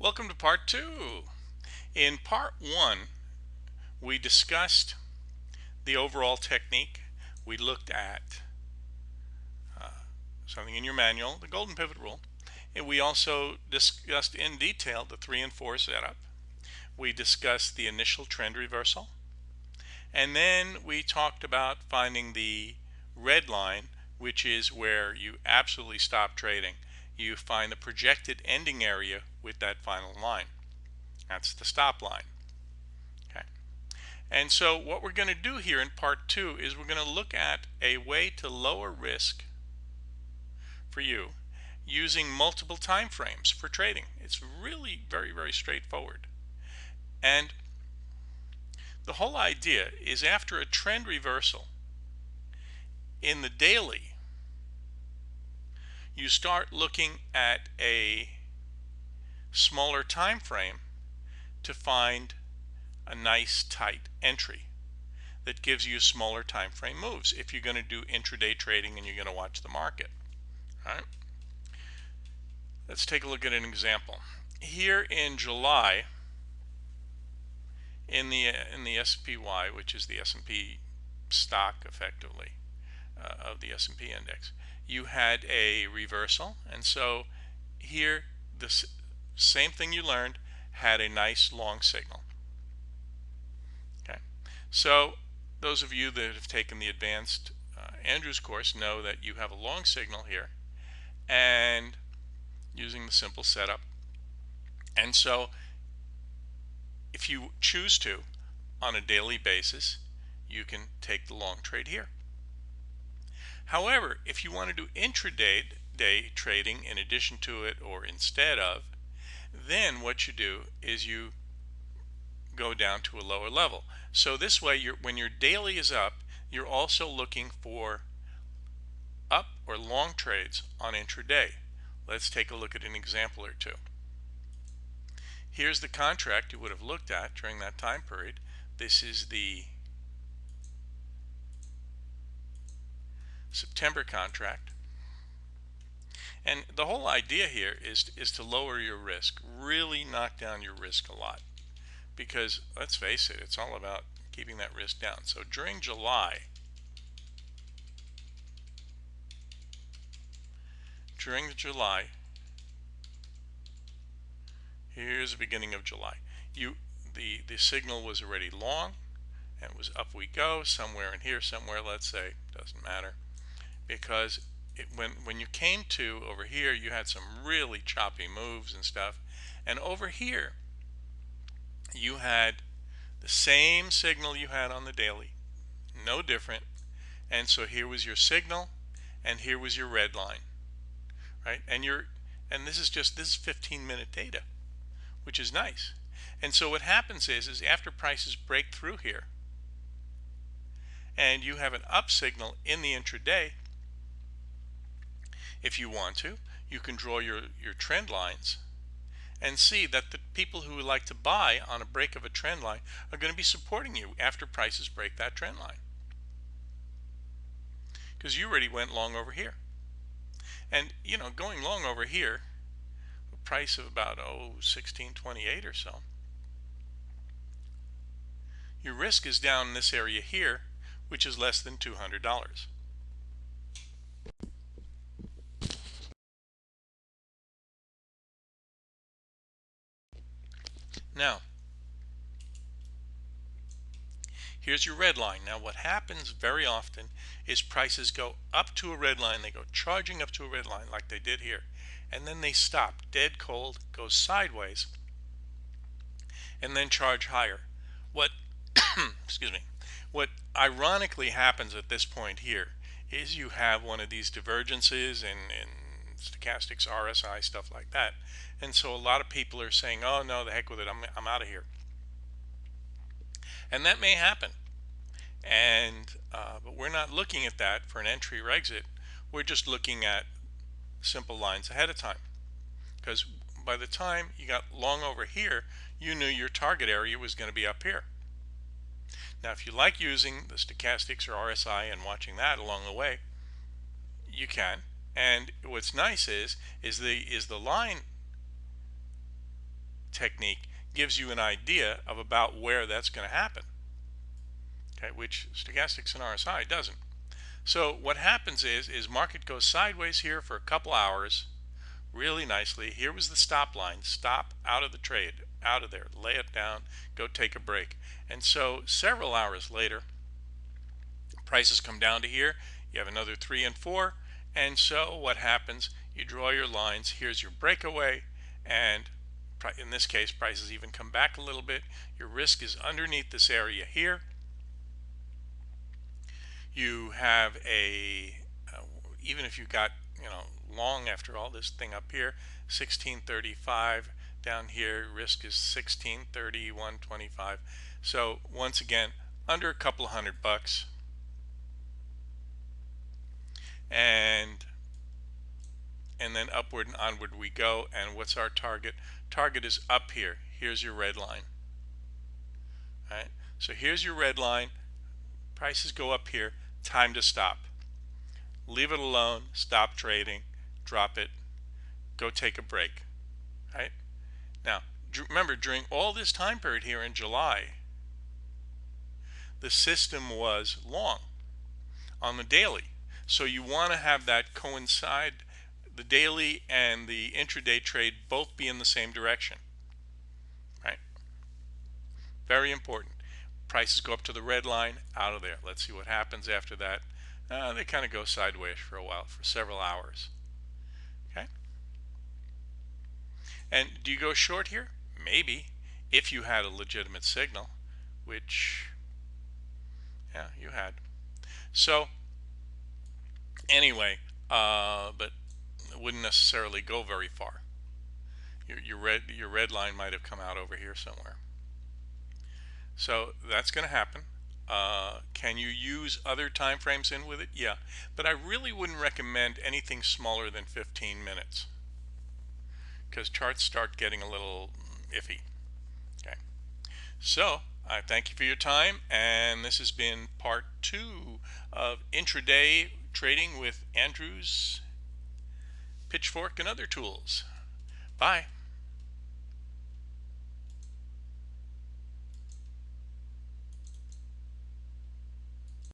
Welcome to part two. In part one, we discussed the overall technique. We looked at something in your manual, the golden pivot rule. And we also discussed in detail the 3 and 4 setup. We discussed the initial trend reversal. And then we talked about finding the red line, which is where you absolutely stop trading. You find the projected ending area with that final line. That's the stop line. Okay. And so what we're going to do here in part two is we're going to look at a way to lower risk for you using multiple time frames for trading. It's really very straightforward. And the whole idea is after a trend reversal in the daily, you start looking at a smaller time frame to find a nice tight entry that gives you smaller time frame moves if you're going to do intraday trading and you're going to watch the market. All right, let's take a look at an example here in July. In the SPY, which is the S&P stock effectively of the S&P index, you had a reversal, and so here the same thing you learned had a nice long signal. Okay, so those of you that have taken the advanced Andrews course know that you have a long signal here, and using the simple setup. And so if you choose to, on a daily basis, you can take the long trade here. However, if you want to do intraday trading in addition to it or instead of, then what you do is you go down to a lower level. So this way, when your daily is up, you're also looking for up or long trades on intraday. Let's take a look at an example or two. Here's the contract you would have looked at during that time period. This is the September contract. And the whole idea here is to lower your risk, really knock down your risk a lot. Because let's face it, it's all about keeping that risk down. So during July, here's the beginning of July. The signal was already long, and it was up we go, somewhere in here, somewhere, let's say, doesn't matter, because when you came to over here, you had some really choppy moves and stuff, and over here you had the same signal you had on the daily, no different. And so here was your signal, and here was your red line, right? And this is 15-minute data, which is nice. And so what happens is after prices break through here and you have an up signal in the intraday, if you want to, you can draw your trend lines and see that the people who would like to buy on a break of a trend line are going to be supporting you after prices break that trend line, because you already went long over here. And going long over here, a price of about 16.28 or so, your risk is down in this area here, which is less than $200. Now, here's your red line. Now, what happens very often is prices go up to a red line, they go charging up to a red line like they did here, and then they stop dead cold, go sideways, and then charge higher. What excuse me, what ironically happens at this point here is you have one of these divergences in stochastics, RSI, stuff like that. And so a lot of people are saying, oh no, the heck with it, I'm out of here. And that may happen. And but we're not looking at that for an entry or exit. We're just looking at simple lines ahead of time. Because by the time you got long over here, you knew your target area was going to be up here. Now, if you like using the stochastics or RSI and watching that along the way, you can. And what's nice is the line technique gives you an idea of about where that's going to happen, okay, which stochastics and RSI doesn't. So what happens is market goes sideways here for a couple hours really nicely. Here was the stop line. Stop out of the trade, out of there, lay it down, go take a break. And so several hours later, prices come down to here. You have another 3 and 4. And so what happens? You draw your lines. Here's your breakaway. And in this case, prices even come back a little bit. Your risk is underneath this area here. You have even if you got, long after all this thing up here, 1635 down here, risk is 1630, 125. So once again, under a couple of $100, and then upward and onward we go. And what's our target? Target is up here. Here's your red line. All right, so here's your red line. Prices go up here. Time to stop. Leave it alone. Stop trading. Drop it. Go take a break. Right? Now, remember, during all this time period here in July, the system was long on the daily. So you want to have that coincide, the daily and the intraday trade both be in the same direction. Right? Very important. Prices go up to the red line, out of there. Let's see what happens after that. They kind of go sideways for a while, for several hours. Okay. And do you go short here? Maybe, if you had a legitimate signal, which, yeah, you had. So anyway, but it wouldn't necessarily go very far. Your red line might have come out over here somewhere. So that's going to happen. Can you use other time frames in with it? Yeah, but I really wouldn't recommend anything smaller than 15 minutes because charts start getting a little iffy. Okay, so I thank you for your time, and this has been part 2 of intraday trading with Andrew's Pitchfork and other tools. Bye.